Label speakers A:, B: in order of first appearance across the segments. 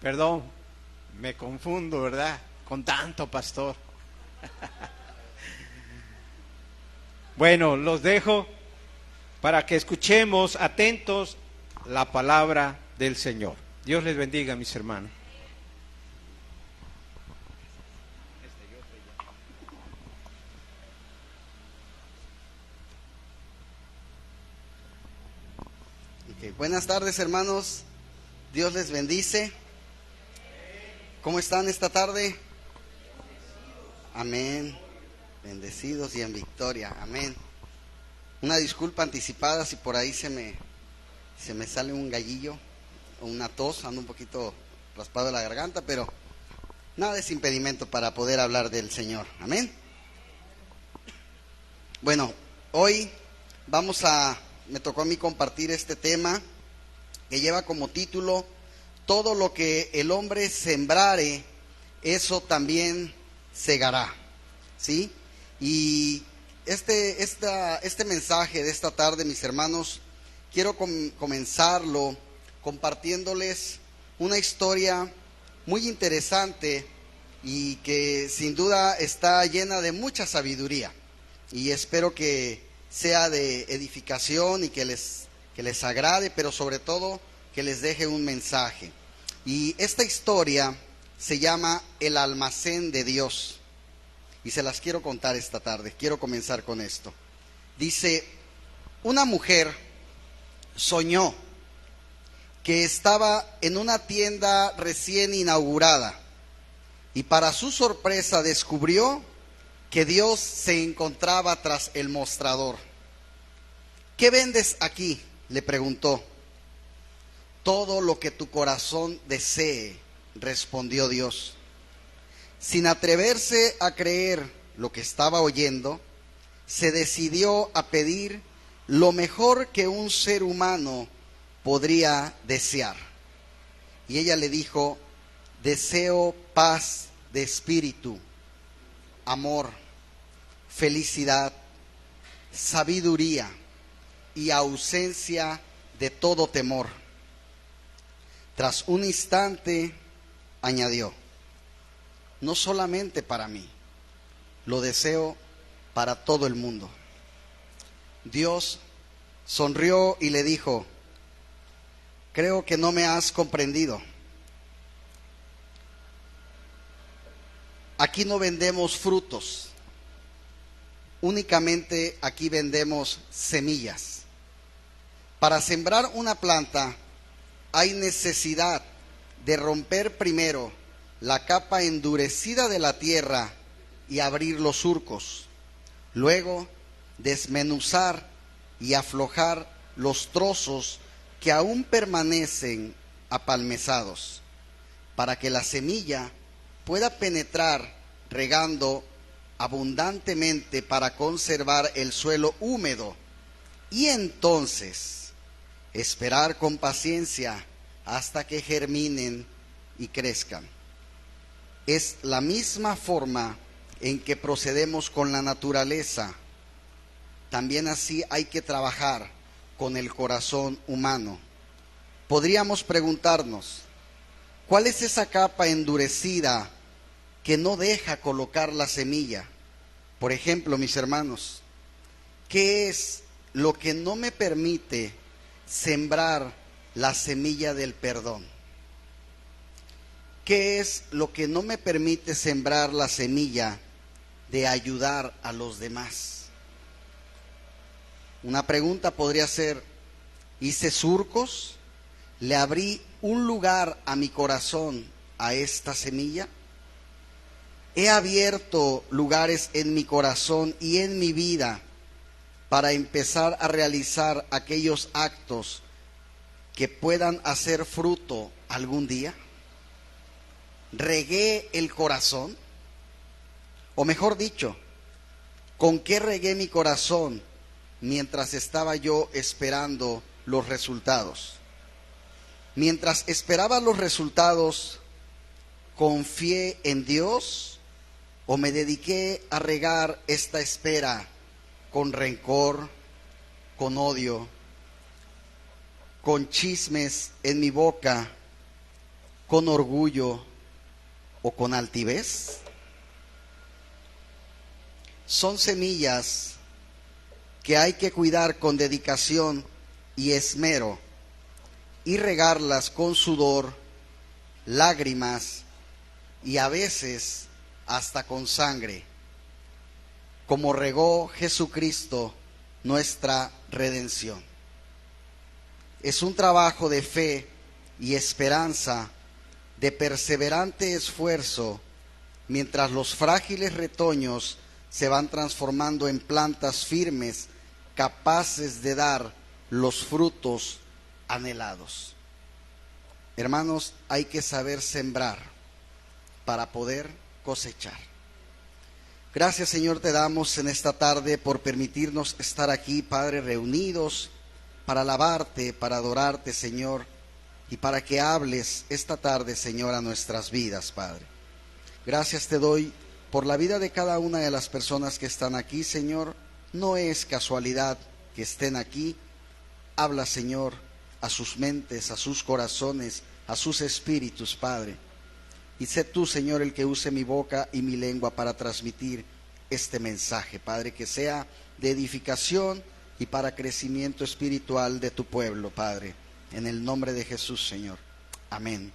A: Perdón, me confundo, ¿verdad? Con tanto pastor. Bueno, los dejo para que escuchemos atentos la palabra del Señor. Dios les bendiga, mis hermanos.
B: Buenas tardes, hermanos. Dios les bendice. ¿Cómo están esta tarde? Amén. Bendecidos y en victoria. Amén. Una disculpa anticipada si por ahí se me sale un gallillo o una tos. Ando un poquito raspado de la garganta, pero nada es impedimento para poder hablar del Señor. Amén. Bueno, hoy me tocó a mí compartir este tema que lleva como título: todo lo que el hombre sembrare, eso también segará. ¿Sí? Y este mensaje de esta tarde, mis hermanos, quiero comenzarlo compartiéndoles una historia muy interesante y que sin duda está llena de mucha sabiduría, y espero que sea de edificación y que les agrade, pero sobre todo que les deje un mensaje. Y esta historia se llama El almacén de Dios, y se las quiero contar esta tarde. Quiero comenzar con esto. Dice: una mujer soñó que estaba en una tienda recién inaugurada, y para su sorpresa descubrió que Dios se encontraba tras el mostrador. ¿Qué vendes aquí?, le preguntó. Todo lo que tu corazón desee, respondió Dios. Sin atreverse a creer lo que estaba oyendo, se decidió a pedir lo mejor que un ser humano podría desear. Y ella le dijo: deseo paz de espíritu, amor, felicidad, sabiduría y ausencia de todo temor. Tras un instante añadió: no solamente para mí, lo deseo para todo el mundo. Dios sonrió y le dijo: creo que no me has comprendido. Aquí no vendemos frutos, únicamente aquí vendemos semillas. Para sembrar una planta hay necesidad de romper primero la capa endurecida de la tierra y abrir los surcos. Luego, desmenuzar y aflojar los trozos que aún permanecen apalmezados, para que la semilla pueda penetrar regando abundantemente para conservar el suelo húmedo, y entonces esperar con paciencia hasta que germinen y crezcan. Es la misma forma en que procedemos con la naturaleza. También así hay que trabajar con el corazón humano. Podríamos preguntarnos: ¿cuál es esa capa endurecida que no deja colocar la semilla? Por ejemplo, mis hermanos, ¿qué es lo que no me permite sembrar la semilla del perdón? ¿Qué es lo que no me permite sembrar la semilla de ayudar a los demás? Una pregunta podría ser: ¿hice surcos? ¿Le abrí un lugar a mi corazón a esta semilla? ¿He abierto lugares en mi corazón y en mi vida para empezar a realizar aquellos actos que puedan hacer fruto algún día? ¿Regué el corazón? O mejor dicho, ¿con qué regué mi corazón mientras estaba yo esperando los resultados? Mientras esperaba los resultados, ¿confié en Dios o me dediqué a regar esta espera con rencor, con odio, con chismes en mi boca con orgullo o con altivez? Son semillas que hay que cuidar con dedicación y esmero y regarlas con sudor, lágrimas y a veces hasta con sangre, como regó Jesucristo nuestra redención. Es un trabajo de fe y esperanza, de perseverante esfuerzo, mientras los frágiles retoños se van transformando en plantas firmes, capaces de dar los frutos anhelados. Hermanos, hay que saber sembrar para poder cosechar. Gracias, Señor, te damos en esta tarde por permitirnos estar aquí, Padre, reunidos para alabarte, para adorarte, Señor, y para que hables esta tarde, Señor, a nuestras vidas, Padre. Gracias te doy por la vida de cada una de las personas que están aquí, Señor. No es casualidad que estén aquí. Habla, Señor, a sus mentes, a sus corazones, a sus espíritus, Padre. Y sé tú, Señor, el que use mi boca y mi lengua para transmitir este mensaje, Padre, que sea de edificación y para crecimiento espiritual de tu pueblo, Padre. En el nombre de Jesús, Señor. Amén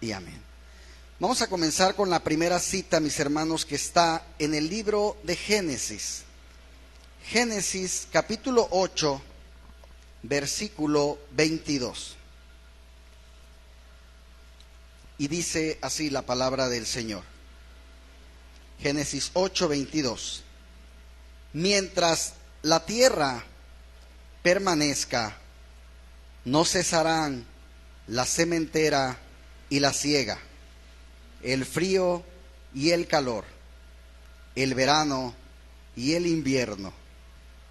B: y amén. Vamos a comenzar con la primera cita, mis hermanos, que está en el libro de Génesis. Génesis capítulo 8, versículo 22. Y dice así la palabra del Señor. Génesis 8, 22. Mientras la tierra permanezca, no cesarán la sementera y la siega, el frío y el calor, el verano y el invierno,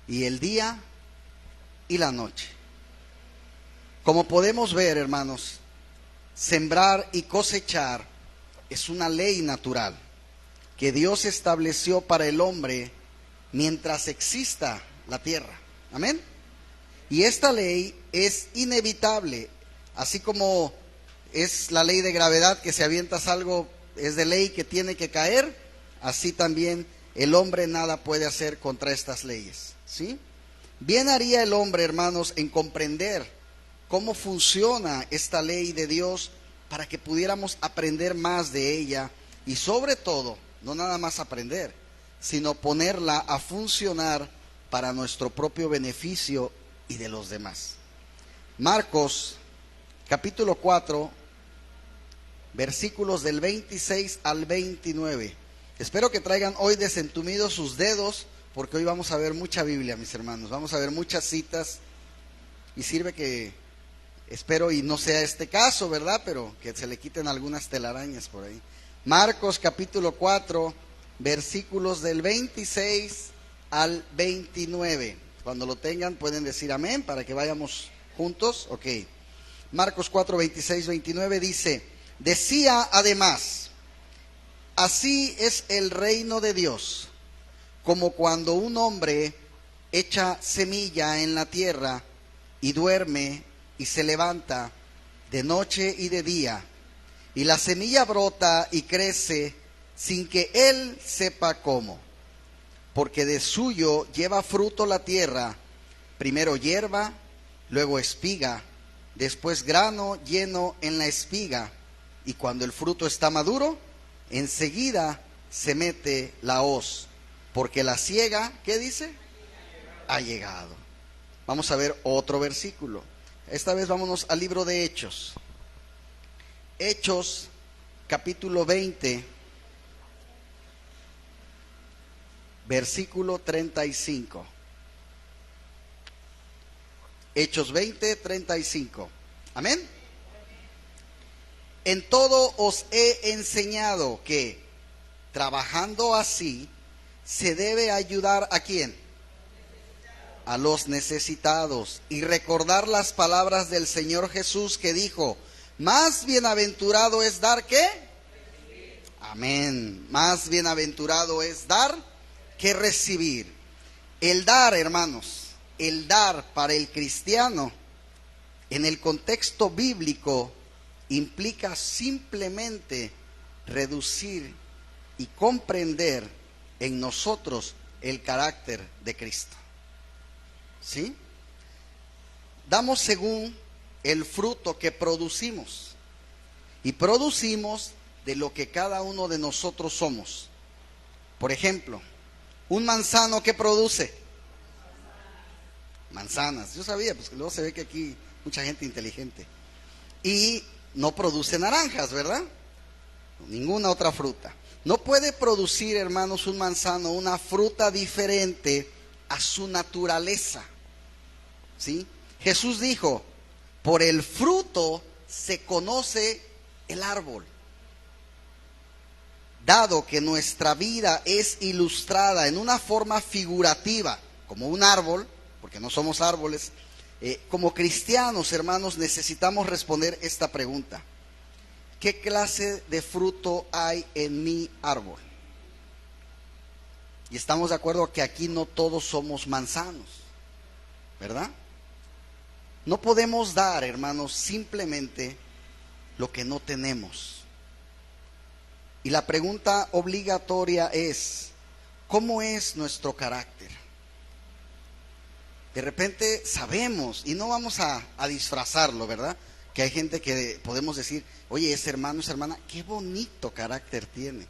B: y el día y la noche. Como podemos ver, hermanos, sembrar y cosechar es una ley natural que Dios estableció para el hombre mientras exista la tierra. Amén. Y esta ley es inevitable, así como es la ley de gravedad, que si avientas algo es de ley que tiene que caer, así también el hombre nada puede hacer contra estas leyes, ¿sí? Bien haría el hombre, hermanos, en comprender cómo funciona esta ley de Dios para que pudiéramos aprender más de ella y sobre todo, no nada más aprender, sino ponerla a funcionar para nuestro propio beneficio y de los demás. Marcos capítulo 4, versículos del 26 al 29. Espero que traigan hoy desentumidos sus dedos, porque hoy vamos a ver mucha Biblia, mis hermanos. Vamos a ver muchas citas y sirve que, espero y no sea este caso, ¿verdad? Pero que se le quiten algunas telarañas por ahí. Marcos capítulo 4, versículos del 26 al 29. Cuando lo tengan pueden decir amén para que vayamos juntos. Ok. Marcos 4, 26, 29 dice: decía además, así es el reino de Dios, como cuando un hombre echa semilla en la tierra y duerme y se levanta de noche y de día, y la semilla brota y crece sin que él sepa cómo, porque de suyo lleva fruto la tierra, primero hierba, luego espiga, después grano lleno en la espiga, y cuando el fruto está maduro, enseguida se mete la hoz, porque la siega, ¿qué dice? Ha llegado. Vamos a ver otro versículo. Esta vez vámonos al libro de Hechos. Hechos, capítulo 20, versículo 35. Hechos 20, 35. Amén. En todo os he enseñado que, trabajando así, se debe ayudar ¿a quién? A los necesitados. Y recordar las palabras del Señor Jesús que dijo: más bienaventurado es dar que. Amén. Más bienaventurado es dar que recibir. El dar, hermanos, el dar para el cristiano, en el contexto bíblico, implica simplemente reducir y comprender en nosotros el carácter de Cristo. ¿Sí? Damos según el fruto que producimos, y producimos de lo que cada uno de nosotros somos. Por ejemplo, un manzano, ¿qué produce? Manzanas. Yo sabía, pues que luego se ve que aquí mucha gente inteligente. Y no produce naranjas, ¿verdad? Ninguna otra fruta. No puede producir, hermanos, un manzano, una fruta diferente a su naturaleza. ¿Sí? Jesús dijo, por el fruto se conoce el árbol. Dado que nuestra vida es ilustrada en una forma figurativa, como un árbol, porque no somos árboles, como cristianos, hermanos, necesitamos responder esta pregunta: ¿qué clase de fruto hay en mi árbol? Y estamos de acuerdo que aquí no todos somos manzanos, ¿verdad? No podemos dar, hermanos, simplemente lo que no tenemos. Y la pregunta obligatoria es, ¿cómo es nuestro carácter? De repente sabemos, y no vamos a disfrazarlo, ¿verdad? Que hay gente que podemos decir, oye, ese hermano, esa hermana, qué bonito carácter tiene.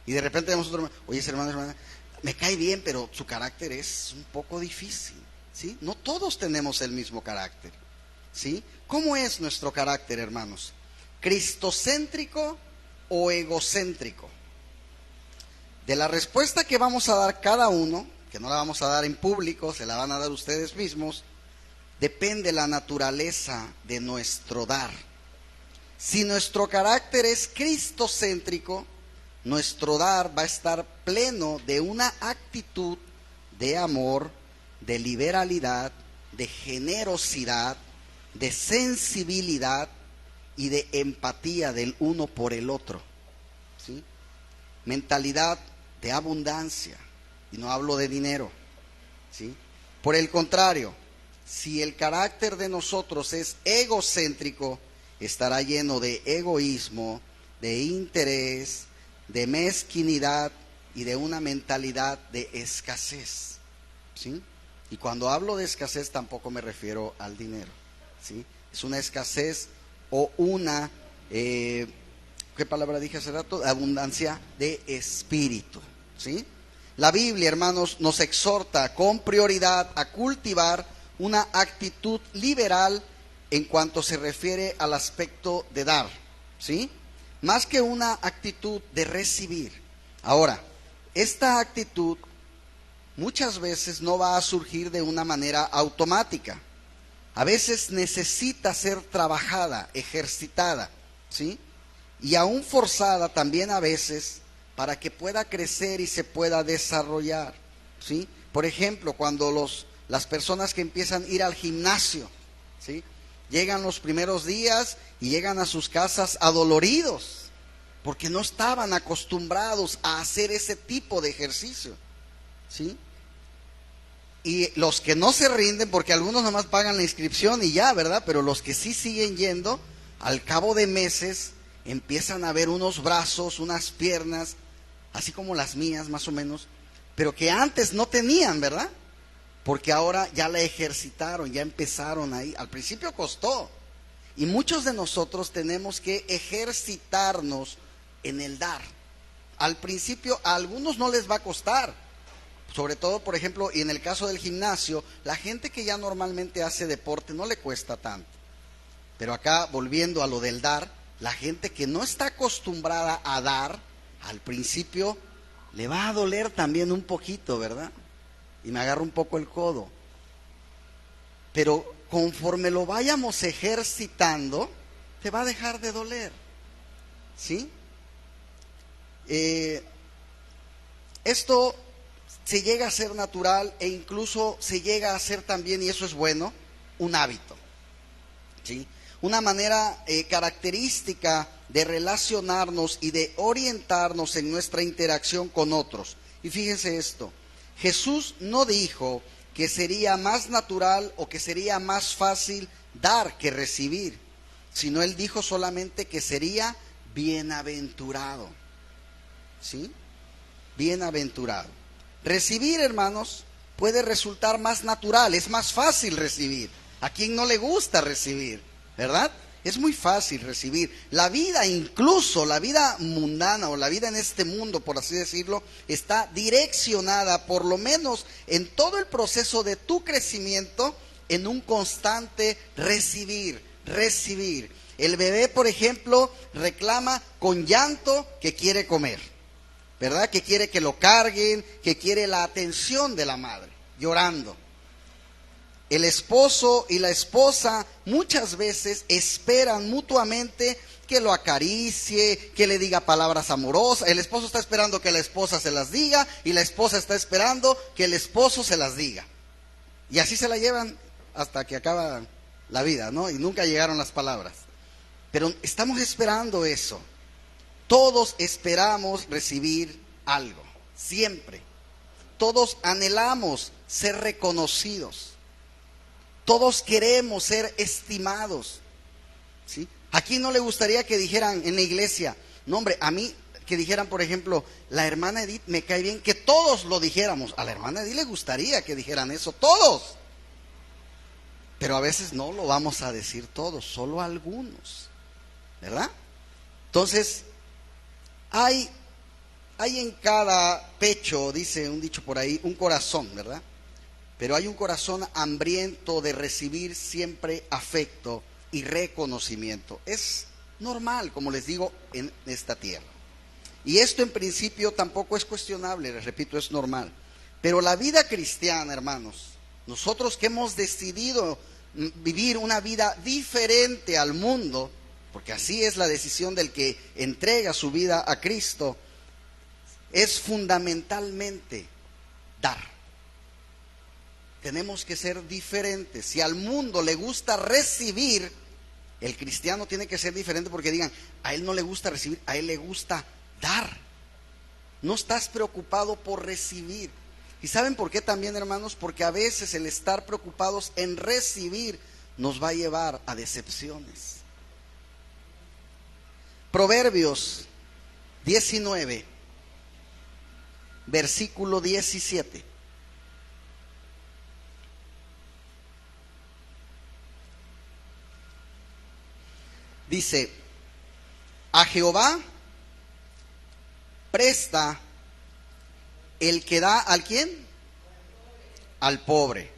B: Y de repente vemos otro, oye, ese hermano, esa hermana, me cae bien, pero su carácter es un poco difícil, ¿sí? No todos tenemos el mismo carácter, ¿sí? ¿Cómo es nuestro carácter, hermanos? ¿Cristocéntrico o egocéntrico? De la respuesta que vamos a dar cada uno, que no la vamos a dar en público, se la van a dar ustedes mismos, depende la naturaleza de nuestro dar. Si nuestro carácter es cristocéntrico, nuestro dar va a estar pleno de una actitud de amor, de liberalidad, de generosidad, de sensibilidad y de empatía del uno por el otro, ¿sí? Mentalidad de abundancia, y no hablo de dinero, ¿sí? Por el contrario, si el carácter de nosotros es egocéntrico, estará lleno de egoísmo, de interés, de mezquinidad y de una mentalidad de escasez, ¿sí? Y cuando hablo de escasez tampoco me refiero al dinero, ¿sí? Es una escasez o una, ¿qué palabra dije hace rato? Abundancia de espíritu, ¿sí? La Biblia, hermanos, nos exhorta con prioridad a cultivar una actitud liberal en cuanto se refiere al aspecto de dar, ¿sí? Más que una actitud de recibir. Ahora, esta actitud muchas veces no va a surgir de una manera automática. A veces necesita ser trabajada, ejercitada, ¿sí? Y aún forzada también a veces para que pueda crecer y se pueda desarrollar, ¿sí? Por ejemplo, cuando las personas que empiezan a ir al gimnasio, ¿sí? Llegan los primeros días y llegan a sus casas adoloridos, porque no estaban acostumbrados a hacer ese tipo de ejercicio, ¿sí? Y los que no se rinden, porque algunos nomás pagan la inscripción y ya, ¿verdad? Pero los que sí siguen yendo, al cabo de meses, empiezan a ver unos brazos, unas piernas, así como las mías más o menos, pero que antes no tenían, ¿verdad? Porque ahora ya la ejercitaron, ya empezaron ahí. Al principio costó. Y muchos de nosotros tenemos que ejercitarnos en el dar. Al principio a algunos no les va a costar. Sobre todo, por ejemplo, y en el caso del gimnasio, la gente que ya normalmente hace deporte no le cuesta tanto. Pero acá, volviendo a lo del dar, la gente que no está acostumbrada a dar, al principio le va a doler también un poquito, ¿verdad? Y me agarra un poco el codo. Pero conforme lo vayamos ejercitando, te va a dejar de doler, ¿sí? Esto se llega a ser natural e incluso se llega a ser también, y eso es bueno, un hábito, ¿sí? Una manera característica de relacionarnos y de orientarnos en nuestra interacción con otros. Y fíjense esto, Jesús no dijo que sería más natural o que sería más fácil dar que recibir. sino él dijo solamente que sería bienaventurado. ¿Sí? Bienaventurado. Recibir, hermanos, puede resultar más natural, es más fácil recibir. ¿A quién no le gusta recibir? ¿Verdad? Es muy fácil recibir. La vida, incluso la vida mundana o la vida en este mundo, por así decirlo, está direccionada, por lo menos en todo el proceso de tu crecimiento, en un constante recibir. El bebé, por ejemplo, reclama con llanto que quiere comer, ¿verdad? Que quiere que lo carguen, que quiere la atención de la madre, llorando. El esposo y la esposa muchas veces esperan mutuamente que lo acaricie, que le diga palabras amorosas. El esposo está esperando que la esposa se las diga y la esposa está esperando que el esposo se las diga. Y así se la llevan hasta que acaba la vida, ¿no? Y nunca llegaron las palabras. Pero estamos esperando eso. Todos esperamos recibir algo, siempre. Todos anhelamos ser reconocidos. Todos queremos ser estimados, ¿sí? ¿A quién no le gustaría que dijeran en la iglesia? No, hombre, a mí que dijeran, por ejemplo, la hermana Edith me cae bien, que todos lo dijéramos. A la hermana Edith le gustaría que dijeran eso, todos. Pero a veces no lo vamos a decir todos, solo algunos, ¿verdad? Entonces, hay en cada pecho, dice un dicho por ahí, un corazón, ¿verdad? Pero hay un corazón hambriento de recibir siempre afecto y reconocimiento. Es normal, como les digo, en esta tierra. Y esto en principio tampoco es cuestionable, les repito, es normal. Pero la vida cristiana, hermanos, nosotros que hemos decidido vivir una vida diferente al mundo, porque así es la decisión del que entrega su vida a Cristo, es fundamentalmente dar. Tenemos que ser diferentes. Si al mundo le gusta recibir, el cristiano tiene que ser diferente, porque digan, a él no le gusta recibir, a él le gusta dar. No estás preocupado por recibir. ¿Y saben por qué también, hermanos? Porque a veces el estar preocupados en recibir nos va a llevar a decepciones. Proverbios 19, versículo 17. Dice, a Jehová presta el que da, ¿al quién? Al pobre.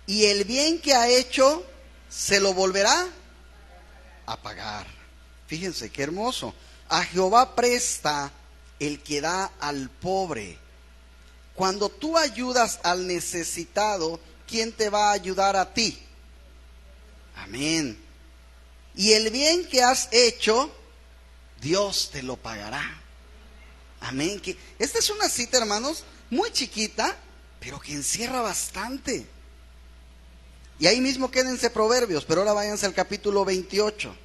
B: Y el bien que ha hecho se lo volverá a pagar. Fíjense qué hermoso. A Jehová presta el que da al pobre. Cuando tú ayudas al necesitado, ¿quién te va a ayudar a ti? Amén. Y el bien que has hecho, Dios te lo pagará. Amén. Esta es una cita, hermanos, muy chiquita, pero que encierra bastante. Y ahí mismo quédense Proverbios, pero ahora váyanse al capítulo 28.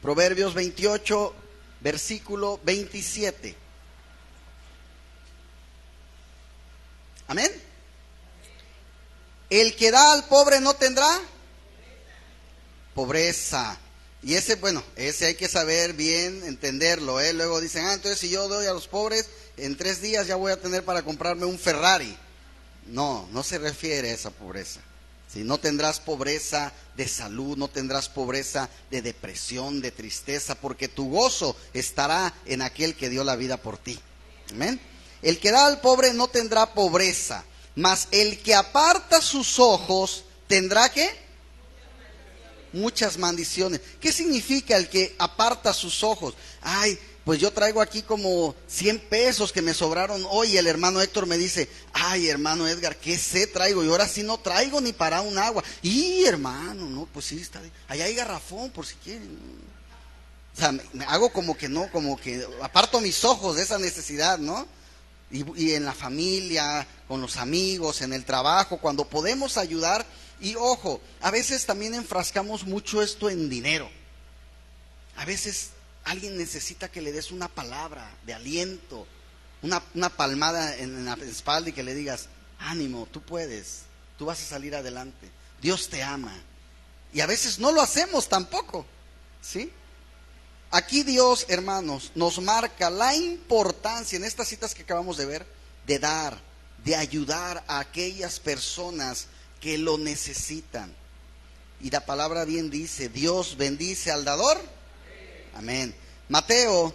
B: Proverbios 28, versículo 27. Amén. El que da al pobre no tendrá pobreza. Y ese, bueno, ese hay que saber bien entenderlo, ¿eh? Luego dicen, entonces si yo doy a los pobres, en 3 días ya voy a tener para comprarme un Ferrari. No, no se refiere a esa pobreza. Si no tendrás pobreza de salud, no tendrás pobreza de depresión, de tristeza, porque tu gozo estará en aquel que dio la vida por ti. Amén. El que da al pobre no tendrá pobreza, mas el que aparta sus ojos tendrá ¿qué? Muchas maldiciones. ¿Qué significa el que aparta sus ojos? Ay, pues yo traigo aquí como 100 pesos que me sobraron hoy. Y el hermano Héctor me dice, ay, hermano Edgar, ¿qué sed traigo? Y ahora sí no traigo ni para un agua. Y hermano, no, pues sí está bien. Allá hay garrafón por si quieren. O sea, me hago como que no, como que aparto mis ojos de esa necesidad, ¿no? Y en la familia, con los amigos, en el trabajo, cuando podemos ayudar. Y ojo, a veces también enfrascamos mucho esto en dinero. A veces alguien necesita que le des una palabra de aliento, una palmada en la espalda y que le digas, ánimo, tú puedes, tú vas a salir adelante, Dios te ama. Y a veces no lo hacemos tampoco, ¿sí? Aquí Dios, hermanos, nos marca la importancia en estas citas que acabamos de ver, de dar, de ayudar a aquellas personas que lo necesitan. Y la palabra bien dice, Dios bendice al dador. Amén. Mateo,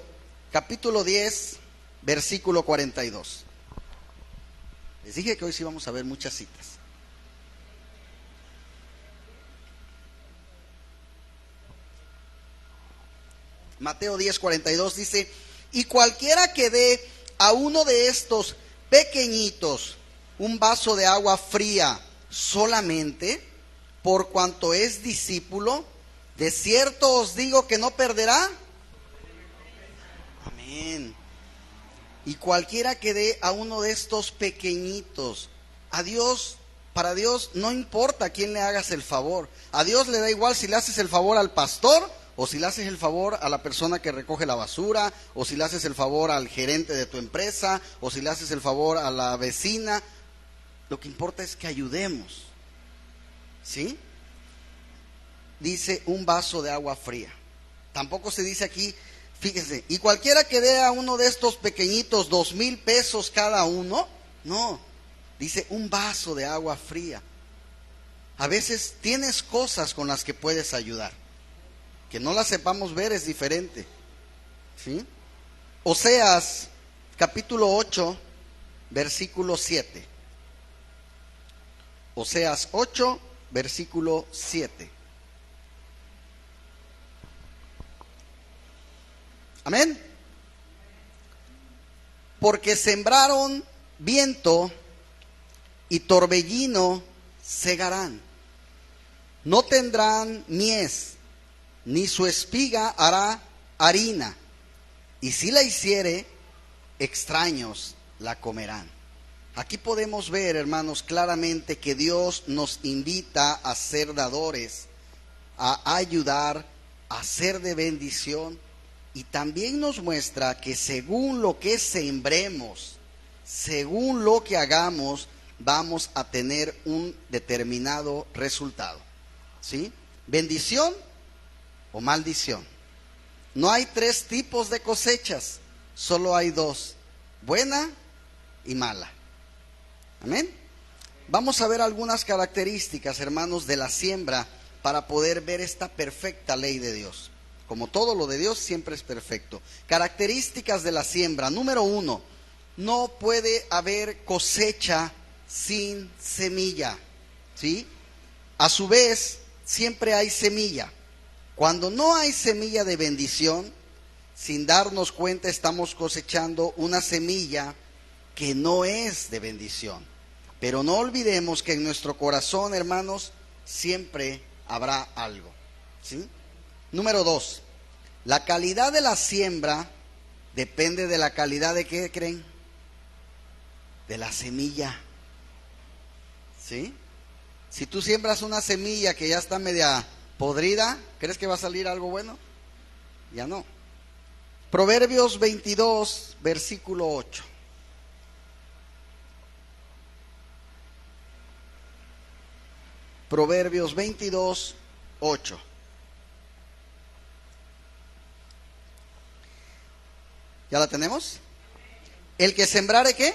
B: capítulo 10, versículo 42. Les dije que hoy sí vamos a ver muchas citas. Mateo 10, 42 dice, y cualquiera que dé a uno de estos pequeñitos un vaso de agua fría solamente, por cuanto es discípulo, de cierto os digo que no perderá. Amén. Y cualquiera que dé a uno de estos pequeñitos, a Dios, para Dios no importa a quién le hagas el favor. A Dios le da igual si le haces el favor al pastor, o si le haces el favor a la persona que recoge la basura, o si le haces el favor al gerente de tu empresa, o si le haces el favor a la vecina. Lo que importa es que ayudemos, ¿sí? Dice un vaso de agua fría. Tampoco se dice aquí, fíjense, y cualquiera que dé a uno de estos pequeñitos 2,000 pesos cada uno. No, dice un vaso de agua fría. A veces tienes cosas con las que puedes ayudar. Que no las sepamos ver es diferente, ¿sí? Oseas, capítulo 8, versículo 7. Oseas 8, versículo 7. Amén. Porque sembraron viento y torbellino segarán. No tendrán mies, ni su espiga hará harina. Y si la hiciere, extraños la comerán. Aquí podemos ver, hermanos, claramente que Dios nos invita a ser dadores, a ayudar, a ser de bendición. Y también nos muestra que según lo que sembremos, según lo que hagamos, vamos a tener un determinado resultado, ¿sí? Bendición o maldición. No hay 3 tipos de cosechas, solo hay 2, buena y mala. Amén. Vamos a ver algunas características, hermanos, de la siembra para poder ver esta perfecta ley de Dios. Como todo lo de Dios siempre es perfecto. Características de la siembra. Número 1, no puede haber cosecha sin semilla, ¿sí? A su vez, siempre hay semilla. Cuando no hay semilla de bendición, sin darnos cuenta estamos cosechando una semilla que no es de bendición. Pero no olvidemos que en nuestro corazón, hermanos, siempre habrá algo, ¿sí? Número 2, la calidad de la siembra depende de la calidad de ¿qué creen? De la semilla, ¿sí? Si tú siembras una semilla que ya está media podrida, ¿crees que va a salir algo bueno? Ya no. Proverbios 22, versículo 8. Proverbios 22, 8. ¿Ya la tenemos? El que sembrare ¿qué?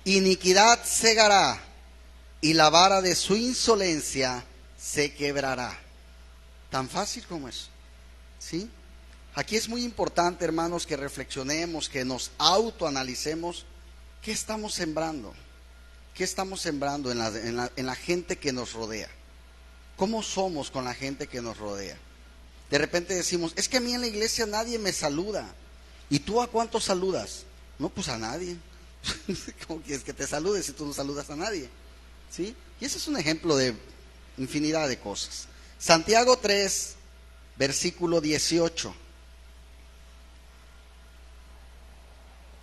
B: Iniquidad segará, y la vara de su insolencia se quebrará. Tan fácil como eso, ¿sí? Aquí es muy importante, hermanos, que reflexionemos, que nos autoanalicemos. ¿Qué estamos sembrando? ¿Qué estamos sembrando en la gente que nos rodea? ¿Cómo somos con la gente que nos rodea? De repente decimos, es que a mí en la iglesia nadie me saluda. ¿Y tú a cuántos saludas? No, pues a nadie. ¿Cómo quieres que te salude si tú no saludas a nadie? ¿Sí? Y ese es un ejemplo de infinidad de cosas. Santiago 3, versículo 18.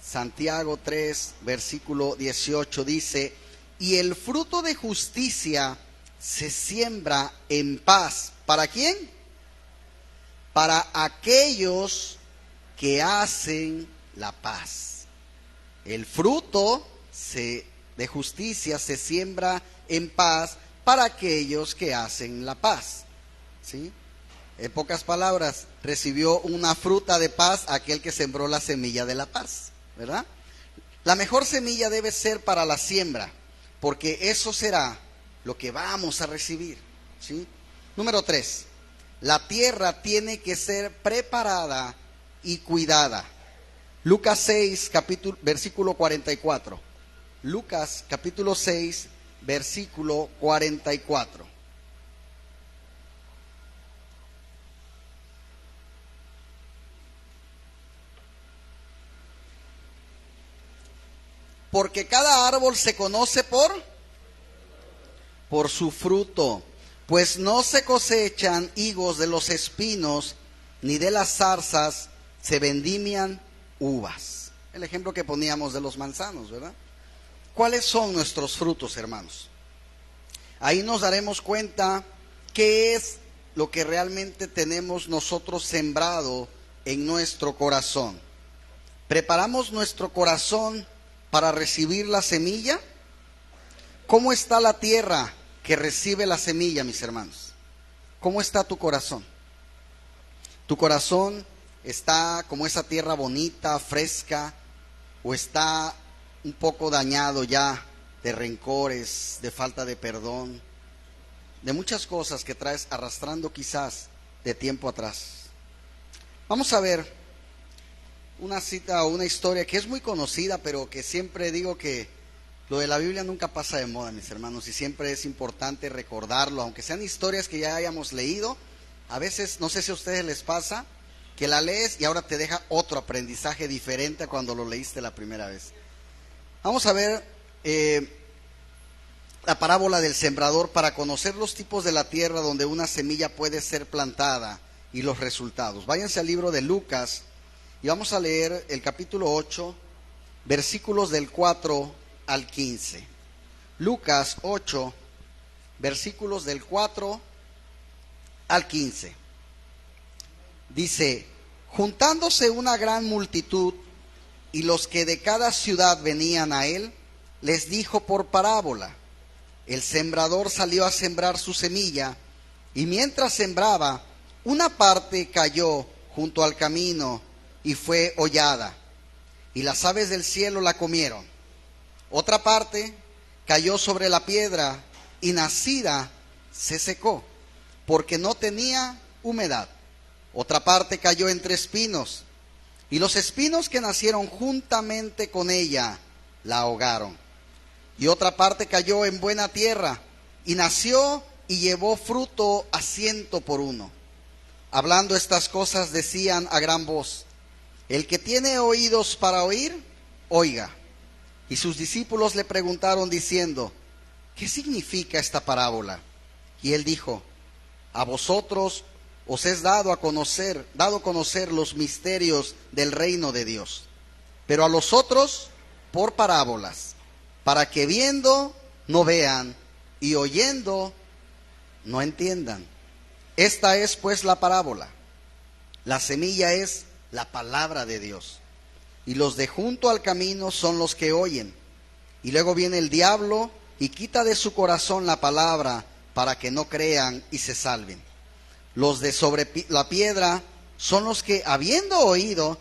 B: Santiago 3, versículo 18 dice, y el fruto de justicia se siembra en paz. ¿Para quién? Para aquellos que hacen la paz. El fruto de justicia se siembra en paz para aquellos que hacen la paz. ¿Sí? En pocas palabras, recibió una fruta de paz aquel que sembró la semilla de la paz, ¿verdad? La mejor semilla debe ser para la siembra, porque eso será lo que vamos a recibir, ¿sí? Número 3, la tierra tiene que ser preparada y cuidada. Lucas 6, versículo 44. Lucas capítulo 6, versículo 44. Porque cada árbol se conoce por su fruto, pues no se cosechan higos de los espinos, ni de las zarzas se vendimian uvas. El ejemplo que poníamos de los manzanos, ¿verdad? ¿Cuáles son nuestros frutos, hermanos? Ahí nos daremos cuenta qué es lo que realmente tenemos nosotros sembrado en nuestro corazón. ¿Preparamos nuestro corazón para recibir la semilla? ¿Cómo está la tierra que recibe la semilla, mis hermanos? ¿Cómo está tu corazón? ¿Tu corazón está como esa tierra bonita, fresca, o está un poco dañado ya de rencores, de falta de perdón, de muchas cosas que traes arrastrando quizás de tiempo atrás? Vamos a ver una cita o una historia que es muy conocida, pero que siempre digo que lo de la Biblia nunca pasa de moda, mis hermanos, y siempre es importante recordarlo, aunque sean historias que ya hayamos leído. A veces, no sé si a ustedes les pasa, que la lees y ahora te deja otro aprendizaje diferente a cuando lo leíste la primera vez. Vamos a ver la parábola del sembrador para conocer los tipos de la tierra donde una semilla puede ser plantada y los resultados. Váyanse al libro de Lucas y vamos a leer el capítulo 8, versículos del 4 al 15. Lucas 8, versículos del 4 al 15. Dice: juntándose una gran multitud y los que de cada ciudad venían a él, les dijo por parábola: el sembrador salió a sembrar su semilla, y mientras sembraba, una parte cayó junto al camino y fue hollada, y las aves del cielo la comieron. Otra parte cayó sobre la piedra, y nacida se secó, porque no tenía humedad. Otra parte cayó entre espinos, y los espinos que nacieron juntamente con ella la ahogaron. Y otra parte cayó en buena tierra, y nació y llevó fruto a 100 por uno. Hablando estas cosas decían a gran voz: el que tiene oídos para oír, oiga. Y sus discípulos le preguntaron diciendo: ¿qué significa esta parábola? Y él dijo: a vosotros os es dado a conocer los misterios del reino de Dios, pero a los otros por parábolas, para que viendo no vean y oyendo no entiendan. Esta es pues la parábola. La semilla es la palabra de Dios, y los de junto al camino son los que oyen. Y luego viene el diablo y quita de su corazón la palabra, para que no crean y se salven. Los de sobre la piedra son los que, habiendo oído,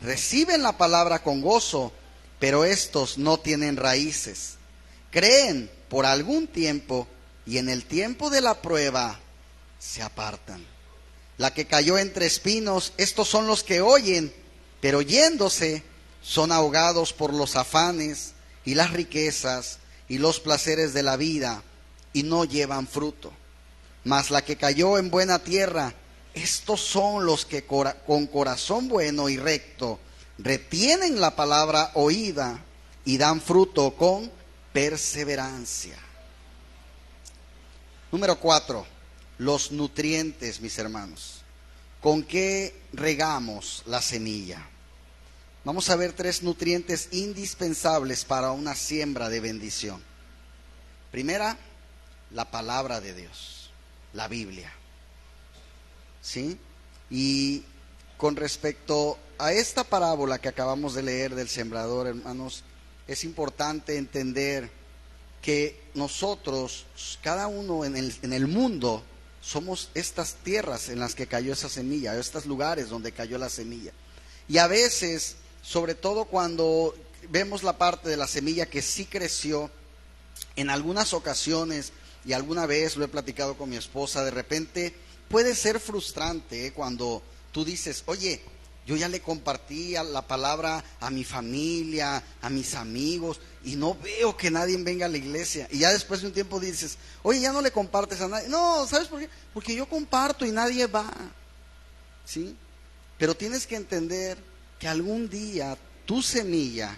B: reciben la palabra con gozo, pero estos no tienen raíces. Creen por algún tiempo, y en el tiempo de la prueba se apartan. La que cayó entre espinos, estos son los que oyen, pero yéndose son ahogados por los afanes y las riquezas y los placeres de la vida, y no llevan fruto. Mas la que cayó en buena tierra, estos son los que con corazón bueno y recto retienen la palabra oída y dan fruto con perseverancia. Número 4, los nutrientes, mis hermanos. ¿Con qué regamos la semilla? Vamos a ver 3 nutrientes indispensables para una siembra de bendición. Primera, la palabra de Dios, la Biblia. ¿Sí? Y con respecto a esta parábola que acabamos de leer del sembrador, hermanos, es importante entender que nosotros, cada uno en el mundo, somos estas tierras en las que cayó esa semilla, estos lugares donde cayó la semilla. Y a veces, sobre todo cuando vemos la parte de la semilla que sí creció, en algunas ocasiones, y alguna vez lo he platicado con mi esposa, de repente puede ser frustrante, cuando tú dices, oye, yo ya le compartí la palabra a mi familia, a mis amigos, y no veo que nadie venga a la iglesia. Y ya después de un tiempo dices, oye, ya no le compartes a nadie. No, ¿sabes por qué? Porque yo comparto y nadie va. ¿Sí? Pero tienes que entender que algún día tu semilla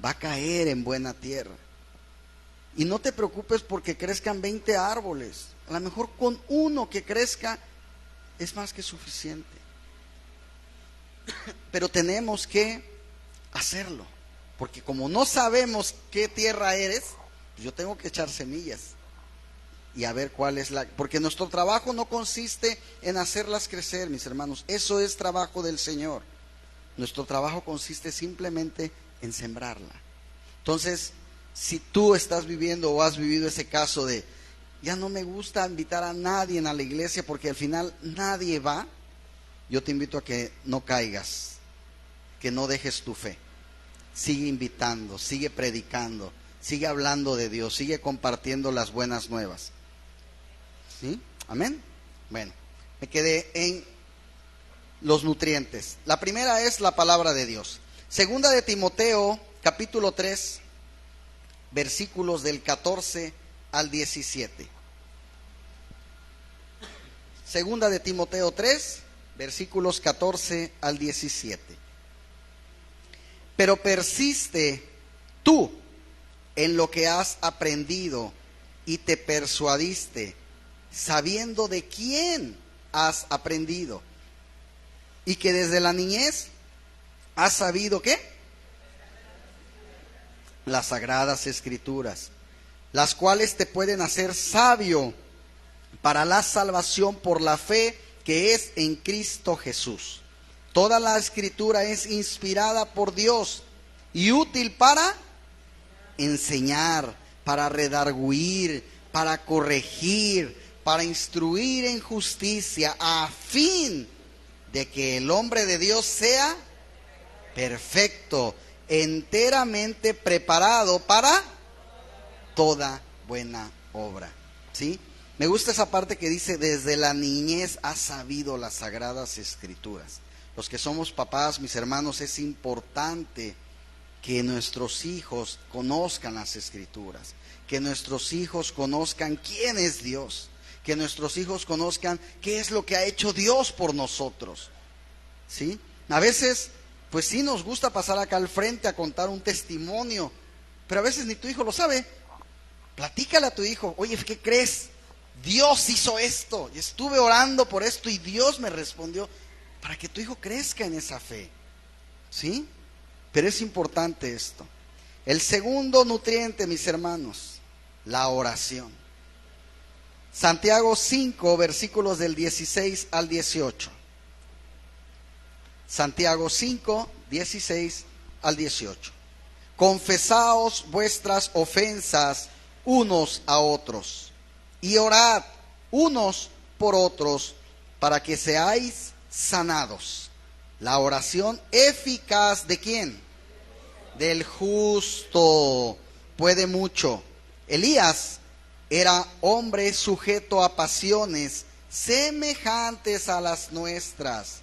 B: va a caer en buena tierra. Y no te preocupes porque crezcan 20 árboles. A lo mejor con uno que crezca es más que suficiente. Pero tenemos que hacerlo, porque como no sabemos qué tierra eres, pues yo tengo que echar semillas y a ver cuál es porque nuestro trabajo no consiste en hacerlas crecer, mis hermanos. Eso es trabajo del Señor. Nuestro trabajo consiste simplemente en sembrarla. Entonces, si tú estás viviendo o has vivido ese caso de ya no me gusta invitar a nadie a la iglesia porque al final nadie va, yo te invito a que no caigas, que no dejes tu fe. Sigue invitando, sigue predicando, sigue hablando de Dios, sigue compartiendo las buenas nuevas. ¿Sí? Amén. Bueno, me quedé en los nutrientes. La primera es la palabra de Dios. Segunda de Timoteo, capítulo 3, versículos del 14 al 17. Segunda de Timoteo 3, versículos 14 al 17. Pero persiste tú en lo que has aprendido y te persuadiste, sabiendo de quién has aprendido, y que desde la niñez has sabido ¿qué? Las sagradas escrituras, las cuales te pueden hacer sabio para la salvación por la fe que es en Cristo Jesús. Toda la escritura es inspirada por Dios y útil para enseñar, para redarguir, para corregir, para instruir en justicia, a fin de que el hombre de Dios sea perfecto, enteramente preparado para toda buena obra. ¿Sí? Me gusta esa parte que dice, desde la niñez has sabido las sagradas escrituras. Los que somos papás, mis hermanos, es importante que nuestros hijos conozcan las escrituras, que nuestros hijos conozcan quién es Dios, que nuestros hijos conozcan qué es lo que ha hecho Dios por nosotros. ¿Sí? A veces, pues sí nos gusta pasar acá al frente a contar un testimonio, pero a veces ni tu hijo lo sabe. Platícale a tu hijo, oye, ¿qué crees? Dios hizo esto, y estuve orando por esto y Dios me respondió, para que tu hijo crezca en esa fe. ¿Sí? Pero es importante esto. El segundo nutriente, mis hermanos, la oración. Santiago 5, versículos del 16 al 18. Santiago 5, 16 al 18. Confesaos vuestras ofensas unos a otros y orad unos por otros para que seáis sanados. La oración eficaz ¿de quién? Del justo puede mucho. Elías era hombre sujeto a pasiones semejantes a las nuestras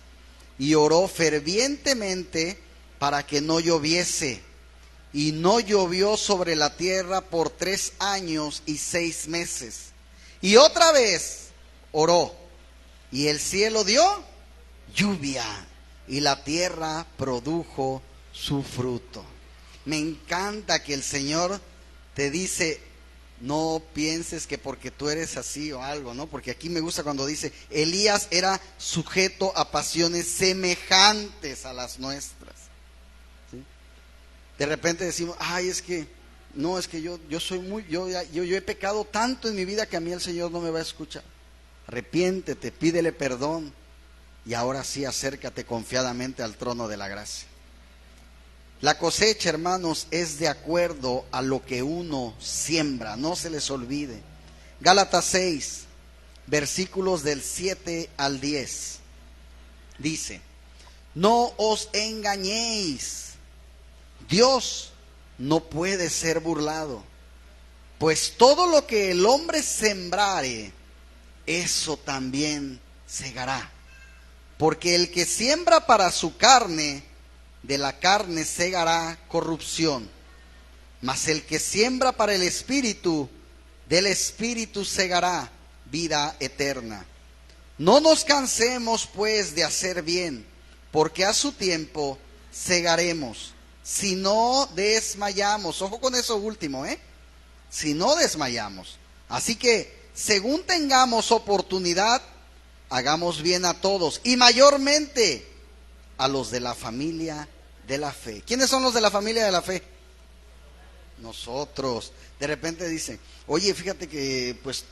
B: y oró fervientemente para que no lloviese, y no llovió sobre la tierra por 3 años y 6 meses. Y otra vez oró, y el cielo dio lluvia, y la tierra produjo su fruto. Me encanta que el Señor te dice, no pienses que porque tú eres así o algo, ¿no? Porque aquí me gusta cuando dice, Elías era sujeto a pasiones semejantes a las nuestras. ¿Sí? De repente decimos, ay, es que, no, es que yo soy muy, yo he pecado tanto en mi vida que a mí el Señor no me va a escuchar. Arrepiéntete, pídele perdón y ahora sí acércate confiadamente al trono de la gracia. La cosecha, hermanos, es de acuerdo a lo que uno siembra, no se les olvide. Gálatas 6, versículos del 7 al 10, dice: no os engañéis, Dios no puede ser burlado, pues todo lo que el hombre sembrare, eso también segará. Porque el que siembra para su carne, de la carne segará corrupción, mas el que siembra para el Espíritu, del Espíritu segará vida eterna. No nos cansemos pues de hacer bien, porque a su tiempo segaremos, si no desmayamos. Ojo con eso último, si no desmayamos. Así que, según tengamos oportunidad, hagamos bien a todos, y mayormente a los de la familia de la fe. ¿Quiénes son los de la familia de la fe? Nosotros. De repente dice: oye, fíjate que pues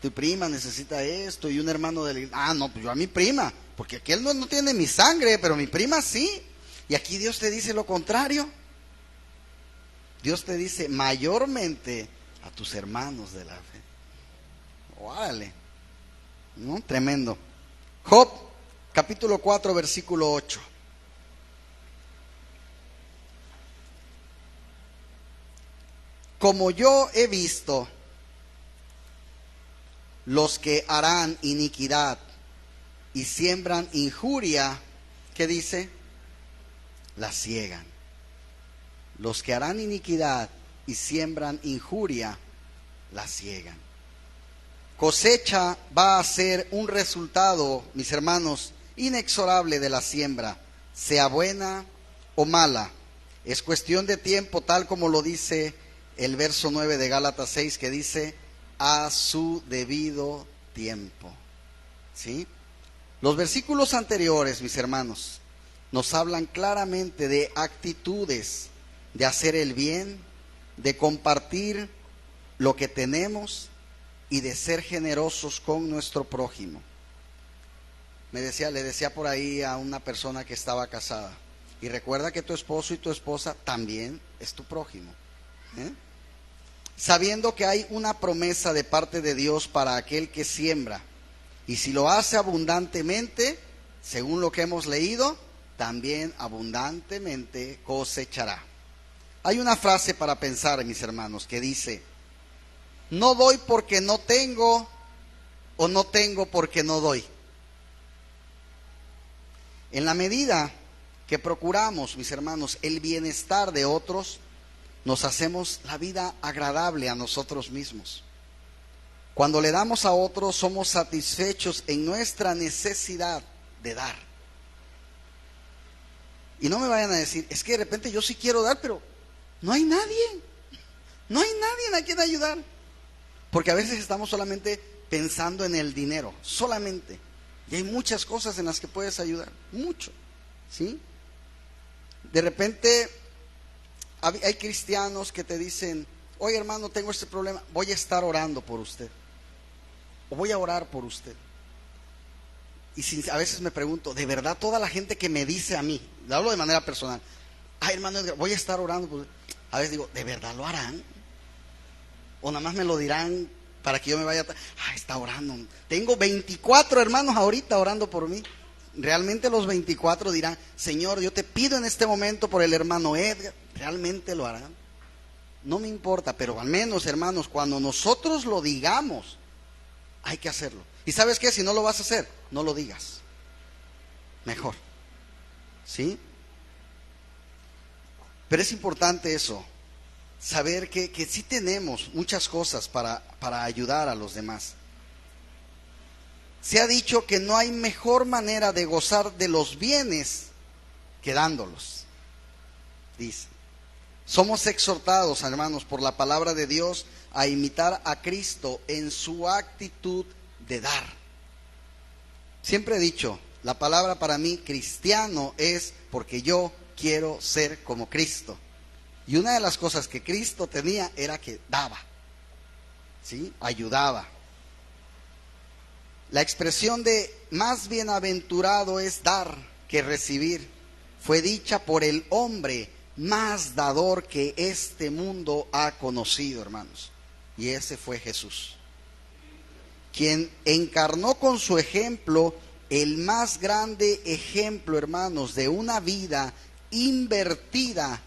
B: tu prima necesita esto, y un hermano de la... no, pues yo a mi prima, porque aquel no tiene mi sangre, pero mi prima sí. Y aquí Dios te dice lo contrario. Dios te dice mayormente a tus hermanos de la fe. Órale, ¿no? Tremendo. Job, capítulo 4, versículo 8. Como yo he visto los que harán iniquidad y siembran injuria, ¿qué dice? La ciegan. Los que harán iniquidad y siembran injuria, la ciegan. Cosecha va a ser un resultado, mis hermanos, inexorable de la siembra, sea buena o mala. Es cuestión de tiempo, tal como lo dice el verso 9 de Gálatas 6, que dice: a su debido tiempo. ¿Sí? Los versículos anteriores, mis hermanos, nos hablan claramente de actitudes, de hacer el bien, de compartir lo que tenemos y de ser generosos con nuestro prójimo. Le decía por ahí a una persona que estaba casada: y recuerda que tu esposo y tu esposa también es tu prójimo, sabiendo que hay una promesa de parte de Dios para aquel que siembra, y si lo hace abundantemente, según lo que hemos leído, también abundantemente cosechará. Hay una frase para pensar, mis hermanos, que dice: no doy porque no tengo, o no tengo porque no doy. En la medida que procuramos, mis hermanos, el bienestar de otros, nos hacemos la vida agradable a nosotros mismos. Cuando le damos a otros, somos satisfechos en nuestra necesidad de dar. Y no me vayan a decir: es que de repente yo sí quiero dar, pero no hay nadie. No hay nadie a quien ayudar. Porque a veces estamos solamente pensando en el dinero, solamente. Y hay muchas cosas en las que puedes ayudar, mucho, ¿sí? De repente hay cristianos que te dicen: oye, hermano, tengo este problema, voy a estar orando por usted, o voy a orar por usted. Y a veces me pregunto: ¿de verdad toda la gente que me dice a mí, le hablo de manera personal, hermano Edgar, voy a estar orando por usted? A veces digo: ¿de verdad lo harán? O nada más me lo dirán para que yo me vaya está orando. Tengo 24 hermanos ahorita orando por mí. Realmente los 24 dirán: Señor, yo te pido en este momento por el hermano Edgar. ¿Realmente lo harán? No me importa, pero al menos, hermanos, cuando nosotros lo digamos, hay que hacerlo. ¿Y sabes qué? Si no lo vas a hacer, no lo digas. Mejor. ¿Sí? Pero es importante eso. Saber que sí tenemos muchas cosas para ayudar a los demás. Se ha dicho que no hay mejor manera de gozar de los bienes que dándolos. Dice: somos exhortados, hermanos, por la palabra de Dios a imitar a Cristo en su actitud de dar. Siempre he dicho, la palabra para mí cristiano es porque yo quiero ser como Cristo. Y una de las cosas que Cristo tenía era que daba, ¿sí? Ayudaba. La expresión de más bienaventurado es dar que recibir fue dicha por el hombre más dador que este mundo ha conocido, hermanos. Y ese fue Jesús, quien encarnó con su ejemplo el más grande ejemplo, hermanos, de una vida invertida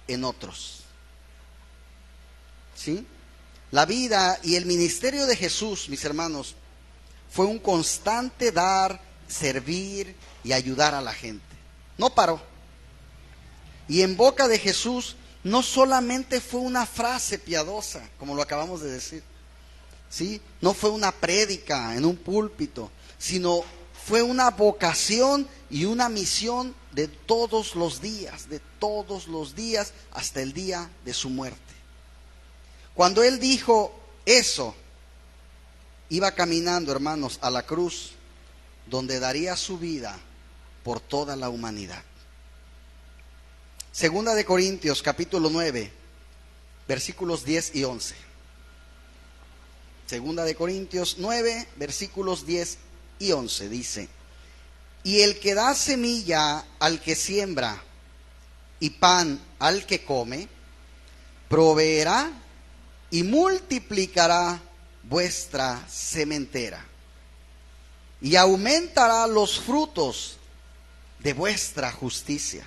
B: en otros. ¿Sí? La vida y el ministerio de Jesús, mis hermanos, fue un constante dar, servir y ayudar a la gente. No paró. Y en boca de Jesús no solamente fue una frase piadosa, como lo acabamos de decir, ¿sí? No fue una prédica en un púlpito, sino fue una vocación y una misión de todos los días hasta el día de su muerte. Cuando Él dijo eso, iba caminando, hermanos, a la cruz, donde daría su vida por toda la humanidad. Segunda de Corintios, capítulo 9, versículos 10 y 11. Segunda de Corintios 9, versículos 10 y 11 dice: y el que da semilla al que siembra y pan al que come, proveerá y multiplicará vuestra sementera y aumentará los frutos de vuestra justicia,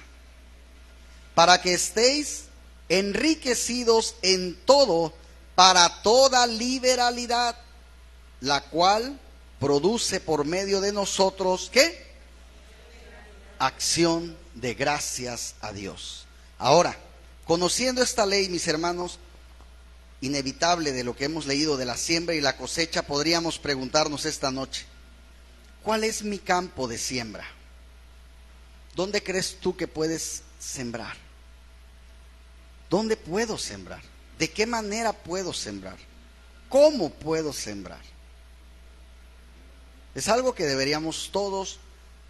B: para que estéis enriquecidos en todo para toda liberalidad, la cual produce por medio de nosotros, ¿qué? Acción de gracias a Dios. Ahora, conociendo esta ley, mis hermanos, inevitable de lo que hemos leído de la siembra y la cosecha, podríamos preguntarnos esta noche: ¿cuál es mi campo de siembra? ¿Dónde crees tú que puedes sembrar? ¿Dónde puedo sembrar? ¿De qué manera puedo sembrar? ¿Cómo puedo sembrar? Es algo que deberíamos todos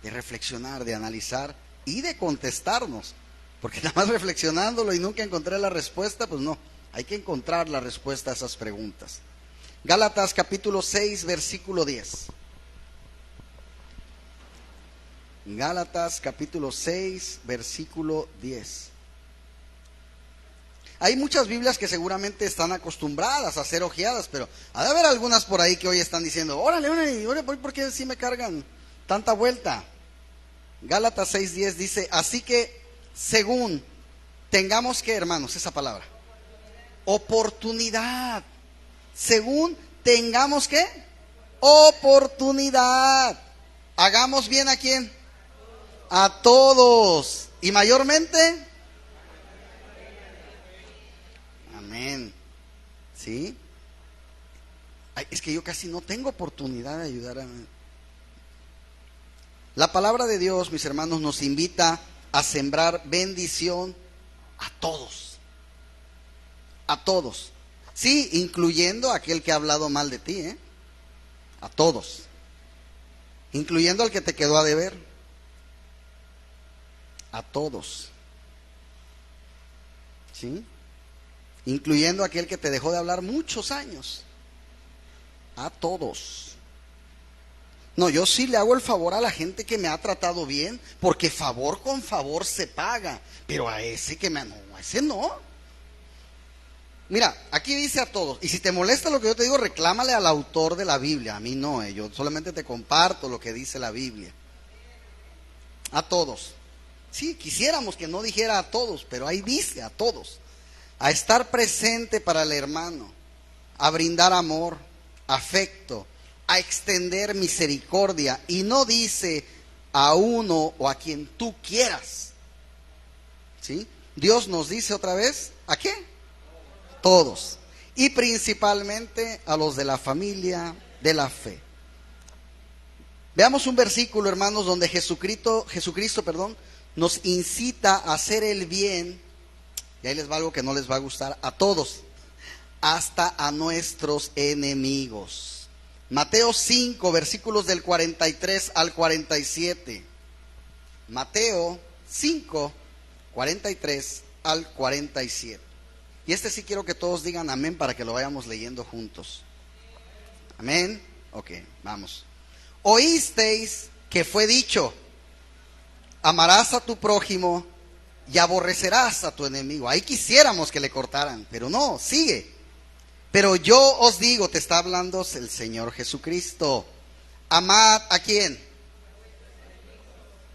B: de reflexionar, de analizar y de contestarnos, porque nada más reflexionándolo y nunca encontré la respuesta, pues no, hay que encontrar la respuesta a esas preguntas. Gálatas capítulo 6, versículo 10. Gálatas capítulo 6, versículo 10. Hay muchas Biblias que seguramente están acostumbradas a ser hojeadas, pero ha de haber algunas por ahí que hoy están diciendo: órale, ¿por qué sí me cargan tanta vuelta? Gálatas 6:10 dice: así que según tengamos que, hermanos, esa palabra, oportunidad. Según tengamos que, oportunidad. Hagamos bien ¿a quién? A todos. Y mayormente, amén. ¿Sí? Ay, es que yo casi no tengo oportunidad de ayudar a... La palabra de Dios, mis hermanos, nos invita a sembrar bendición a todos. A todos. Sí, incluyendo a aquel que ha hablado mal de ti, ¿eh? A todos. Incluyendo al que te quedó a deber. A todos. ¿Sí? Incluyendo a aquel que te dejó de hablar muchos años. A todos. No, yo sí le hago el favor a la gente que me ha tratado bien, porque favor con favor se paga. Pero a ese que me... No, a ese no. Mira, aquí dice a todos. Y si te molesta lo que yo te digo, reclámale al autor de la Biblia. A mí no, yo solamente te comparto lo que dice la Biblia. A todos. Sí, quisiéramos que no dijera a todos, pero ahí dice a todos. A estar presente para el hermano, a brindar amor, afecto, a extender misericordia. Y no dice a uno o a quien tú quieras. ¿Sí? Dios nos dice otra vez, ¿a qué? Todos. Y principalmente a los de la familia de la fe. Veamos un versículo, hermanos, donde Jesucristo, nos incita a hacer el bien. Y ahí les va algo que no les va a gustar a todos, hasta a nuestros enemigos. Mateo 5, versículos del 43 al 47. Mateo 5, 43 al 47. Y este sí quiero que todos digan amén para que lo vayamos leyendo juntos. Amén. Ok, vamos. Oísteis que fue dicho: amarás a tu prójimo y aborrecerás a tu enemigo. Ahí quisiéramos que le cortaran, pero no, sigue. Pero yo os digo, te está hablando el Señor Jesucristo. Amad ¿a quién?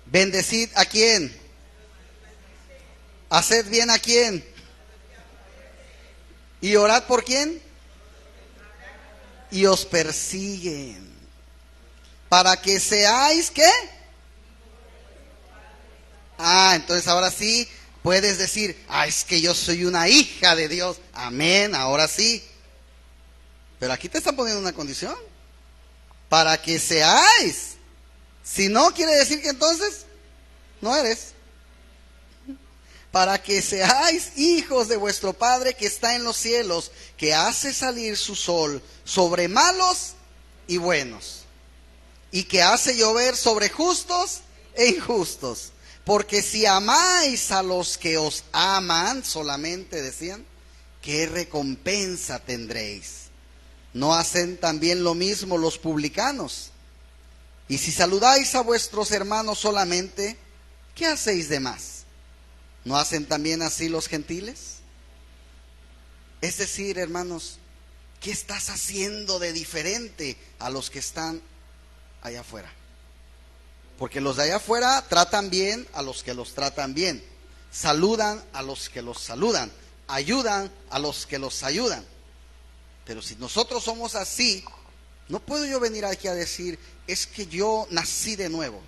B: Bendecid ¿a quién? Haced bien ¿a quién? ¿Y orad por quién? Y os persiguen. Para que seáis ¿qué? Entonces ahora sí puedes decir, es que yo soy una hija de Dios. Amén, ahora sí. Pero aquí te están poniendo una condición. Para que seáis. Si no, quiere decir que entonces no eres. Para que seáis hijos de vuestro Padre que está en los cielos, que hace salir su sol sobre malos y buenos, y que hace llover sobre justos e injustos. Porque si amáis a los que os aman, solamente decían, ¿qué recompensa tendréis? ¿No hacen también lo mismo los publicanos? Y si saludáis a vuestros hermanos solamente, ¿qué hacéis de más? ¿No hacen también así los gentiles? Es decir, hermanos, ¿qué estás haciendo de diferente a los que están allá afuera? Porque los de allá afuera tratan bien a los que los tratan bien, saludan a los que los saludan, ayudan a los que los ayudan. Pero si nosotros somos así, no puedo yo venir aquí a decir, es que yo nací de nuevo,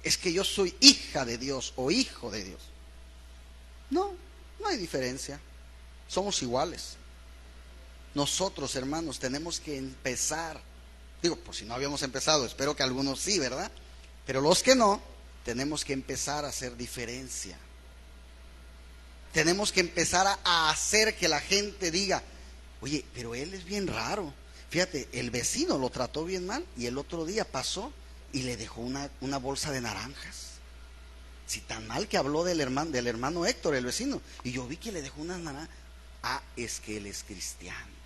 B: es que yo soy hija de Dios o hijo de Dios. No, no hay diferencia, somos iguales. Nosotros, hermanos, tenemos que empezar. Digo, por si no habíamos empezado, espero que algunos sí, ¿verdad? Pero los que no, tenemos que empezar a hacer diferencia. Tenemos que empezar a hacer que la gente diga, oye, pero él es bien raro. Fíjate, el vecino lo trató bien mal y el otro día pasó y le dejó una bolsa de naranjas. Si tan mal que habló del hermano Héctor, el vecino, y yo vi que le dejó unas naranjas. Es que él es cristiano.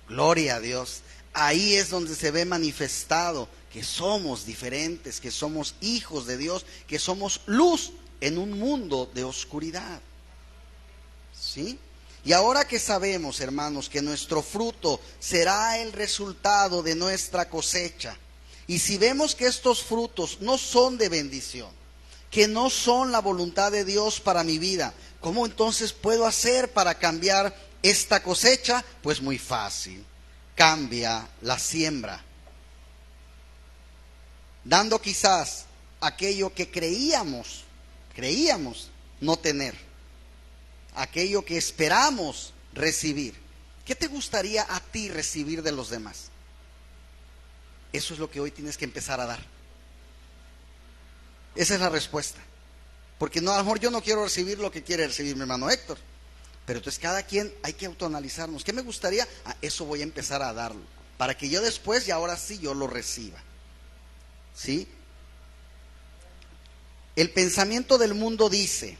B: Gloria a Dios. Ahí es donde se ve manifestado que somos diferentes, que somos hijos de Dios, que somos luz en un mundo de oscuridad. ¿Sí? Y ahora que sabemos, hermanos, que nuestro fruto será el resultado de nuestra cosecha, y si vemos que estos frutos no son de bendición, que no son la voluntad de Dios para mi vida, ¿cómo entonces puedo hacer para cambiar esta cosecha? Pues muy fácil. Cambia la siembra, dando quizás aquello que creíamos no tener, aquello que esperamos recibir. ¿Qué te gustaría a ti recibir de los demás? Eso es lo que hoy tienes que empezar a dar. Esa es la respuesta. Porque no, a lo mejor yo no quiero recibir lo que quiere recibir mi hermano Héctor. Pero entonces cada quien hay que autoanalizarnos. ¿Qué me gustaría? Eso voy a empezar a darlo. Para que yo después y ahora sí yo lo reciba. ¿Sí? El pensamiento del mundo dice,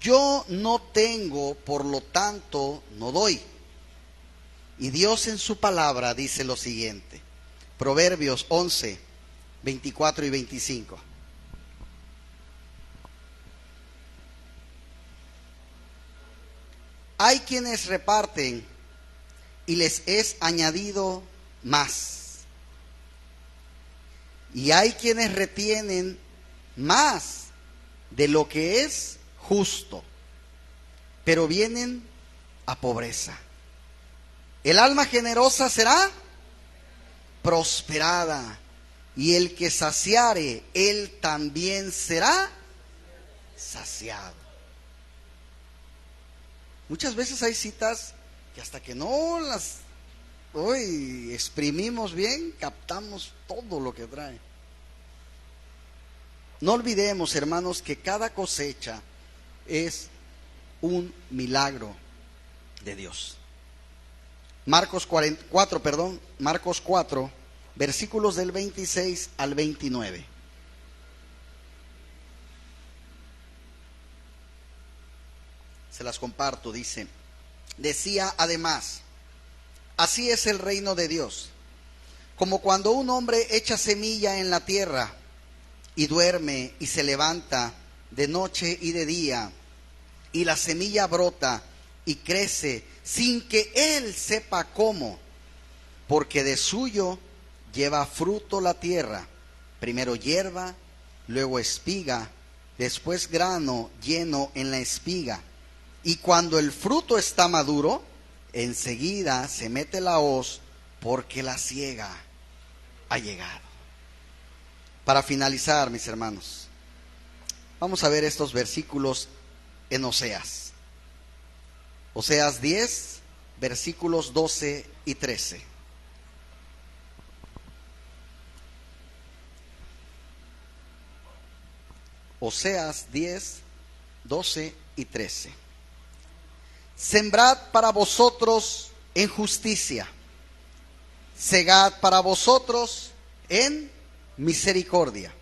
B: yo no tengo, por lo tanto no doy. Y Dios en su palabra dice lo siguiente. Proverbios 11, 24 y 25. Hay quienes reparten y les es añadido más. Y hay quienes retienen más de lo que es justo, pero vienen a pobreza. El alma generosa será prosperada, y el que saciare, él también será saciado. Muchas veces hay citas que hasta que no las exprimimos bien, captamos todo lo que trae. No olvidemos, hermanos, que cada cosecha es un milagro de Dios. Marcos 4, versículos del 26 al 29. Se las comparto, dice. Decía además, así es el reino de Dios, como cuando un hombre echa semilla en la tierra y duerme y se levanta de noche y de día, y la semilla brota y crece sin que él sepa cómo, porque de suyo lleva fruto la tierra, primero hierba, luego espiga, después grano lleno en la espiga. Y cuando el fruto está maduro, enseguida se mete la hoz, porque la siega ha llegado. Para finalizar, mis hermanos, vamos a ver estos versículos en Oseas. Oseas 10, versículos 12 y 13. Oseas 10, 12 y 13. Sembrad para vosotros en justicia, segad para vosotros en misericordia,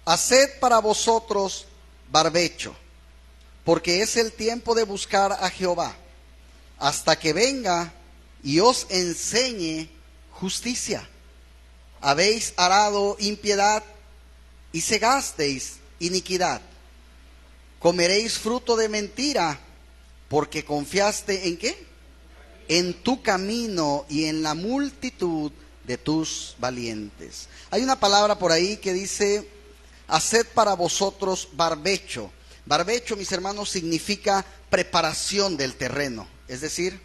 B: haced para vosotros barbecho, porque es el tiempo de buscar a Jehová, hasta que venga y os enseñe justicia. Habéis arado impiedad y segasteis iniquidad. Comeréis fruto de mentira, porque confiaste ¿en qué? En tu camino y en la multitud de tus valientes. Hay una palabra por ahí que dice: haced para vosotros barbecho. Barbecho, mis hermanos, significa preparación del terreno, es decir,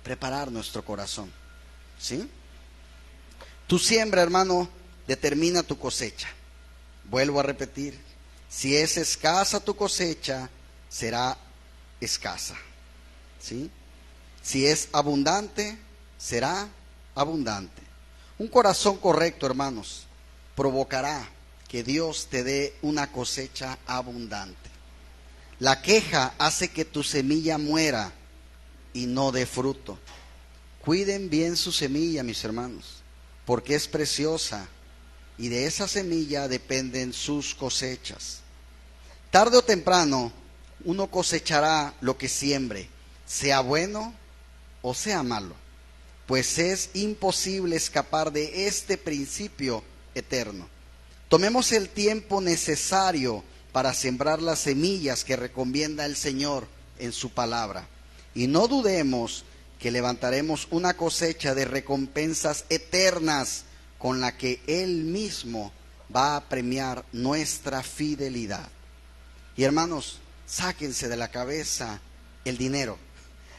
B: preparar nuestro corazón, ¿sí? Tu siembra, hermano, determina tu cosecha. Vuelvo a repetir, si es escasa tu cosecha, será escasa, ¿sí? Si es abundante, será abundante. Un corazón correcto, hermanos, provocará que Dios te dé una cosecha abundante. La queja hace que tu semilla muera y no dé fruto. Cuiden bien su semilla, mis hermanos, porque es preciosa y de esa semilla dependen sus cosechas. Tarde o temprano, uno cosechará lo que siembre, sea bueno o sea malo, pues es imposible escapar de este principio eterno. Tomemos el tiempo necesario para sembrar las semillas que recomienda el Señor en su palabra, y no dudemos que levantaremos una cosecha de recompensas eternas con la que Él mismo va a premiar nuestra fidelidad. Y hermanos, sáquense de la cabeza el dinero.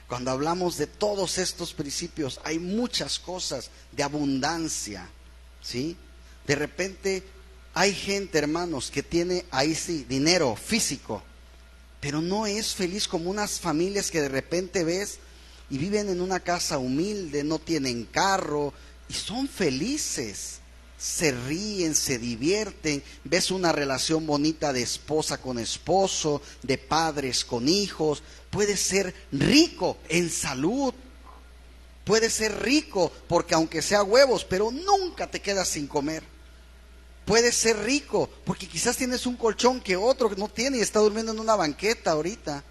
B: Cuando hablamos de todos estos principios, hay muchas cosas de abundancia, ¿sí? De repente hay gente, hermanos, que tiene ahí sí dinero físico, pero no es feliz, como unas familias que de repente ves y viven en una casa humilde, no tienen carro y son felices. Se ríen, se divierten, ves una relación bonita de esposa con esposo, de padres con hijos. Puedes ser rico en salud, puedes ser rico porque aunque sea huevos, pero nunca te quedas sin comer. Puedes ser rico porque quizás tienes un colchón que otro no tiene y está durmiendo en una banqueta ahorita.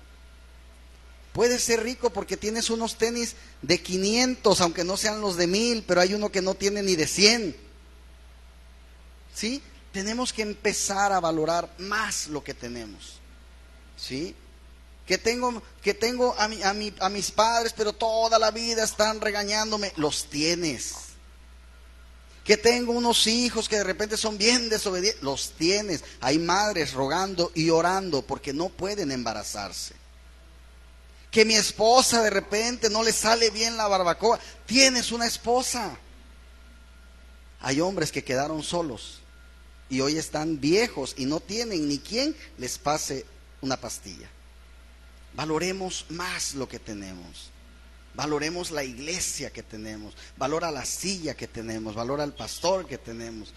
B: Puedes ser rico porque tienes unos tenis de 500, aunque no sean los de 1000, pero hay uno que no tiene ni de 100. ¿Sí? Tenemos que empezar a valorar más lo que tenemos. ¿Sí? Que tengo a mis padres, pero toda la vida están regañándome. Los tienes. Que tengo unos hijos que de repente son bien desobedientes. Los tienes. Hay madres rogando y orando porque no pueden embarazarse. Que mi esposa de repente no le sale bien la barbacoa. Tienes una esposa. Hay hombres que quedaron solos y hoy están viejos y no tienen ni quien les pase una pastilla. Valoremos más lo que tenemos. Valoremos la iglesia que tenemos. Valora la silla que tenemos. Valora al pastor que tenemos.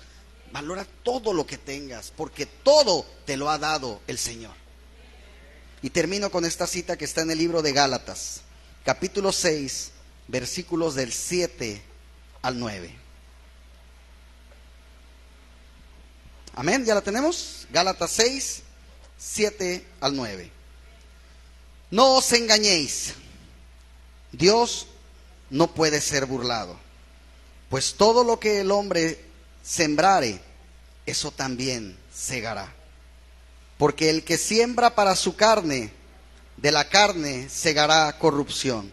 B: Valora todo lo que tengas, porque todo te lo ha dado el Señor. Y termino con esta cita que está en el libro de Gálatas, capítulo 6, versículos del 7 al 9. Amén, ¿ya la tenemos? Gálatas 6, 7 al 9. No os engañéis, Dios no puede ser burlado, pues todo lo que el hombre sembrare, eso también segará. Porque el que siembra para su carne, de la carne segará corrupción.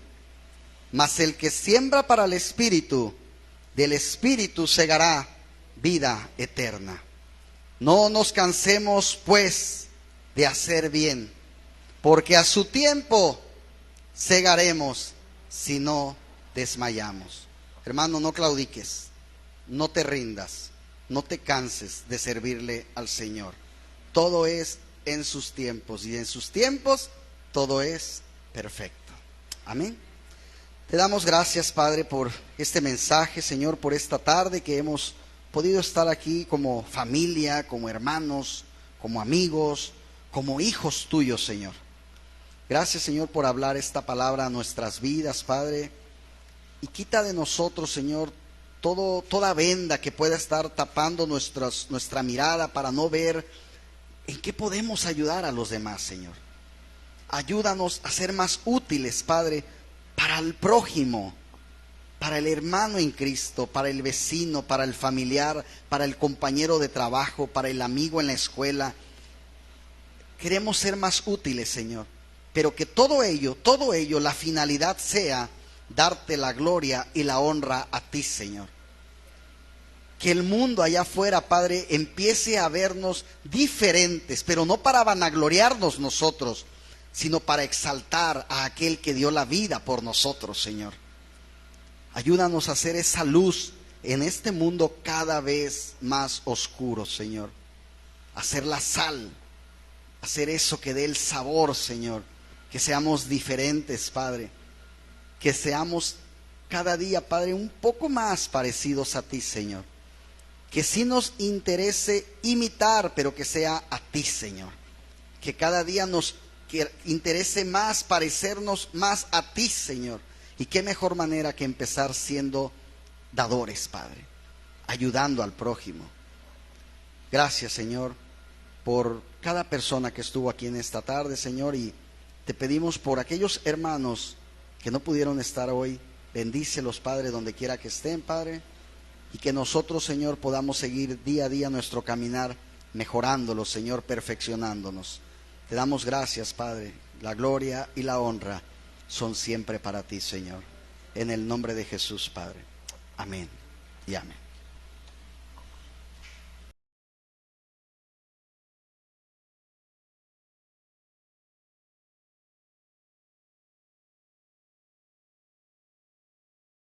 B: Mas el que siembra para el Espíritu, del Espíritu segará vida eterna. No nos cansemos, pues, de hacer bien, porque a su tiempo segaremos si no desmayamos. Hermano, no claudiques, no te rindas, no te canses de servirle al Señor. Todo es en sus tiempos, y en sus tiempos todo es perfecto. Amén. Te damos gracias, Padre, por este mensaje, Señor, por esta tarde que hemos podido estar aquí como familia, como hermanos, como amigos, como hijos tuyos, Señor. Gracias, Señor, por hablar esta palabra a nuestras vidas, Padre. Y quita de nosotros, Señor, toda venda que pueda estar tapando nuestra mirada para no ver en qué podemos ayudar a los demás, Señor. Ayúdanos a ser más útiles, Padre, para el prójimo, para el hermano en Cristo, para el vecino, para el familiar, para el compañero de trabajo, para el amigo en la escuela. Queremos ser más útiles, Señor, pero que todo ello, la finalidad sea darte la gloria y la honra a ti, Señor. Que el mundo allá afuera, Padre, empiece a vernos diferentes, pero no para vanagloriarnos nosotros, sino para exaltar a aquel que dio la vida por nosotros, Señor. Ayúdanos a hacer esa luz en este mundo cada vez más oscuro, Señor. Hacer la sal, hacer eso que dé el sabor, Señor. Que seamos diferentes, Padre. Que seamos cada día, Padre, un poco más parecidos a ti, Señor. Que sí nos interese imitar, pero que sea a ti, Señor. Que cada día nos interese más parecernos más a ti, Señor. Y qué mejor manera que empezar siendo dadores, Padre, ayudando al prójimo. Gracias, Señor, por cada persona que estuvo aquí en esta tarde, Señor, y te pedimos por aquellos hermanos que no pudieron estar hoy. Bendícelos, Padre, donde quiera que estén, Padre, y que nosotros, Señor, podamos seguir día a día nuestro caminar, mejorándolo, Señor, perfeccionándonos. Te damos gracias, Padre. La gloria y la honra son siempre para ti, Señor. En el nombre de Jesús, Padre. Amén y amén.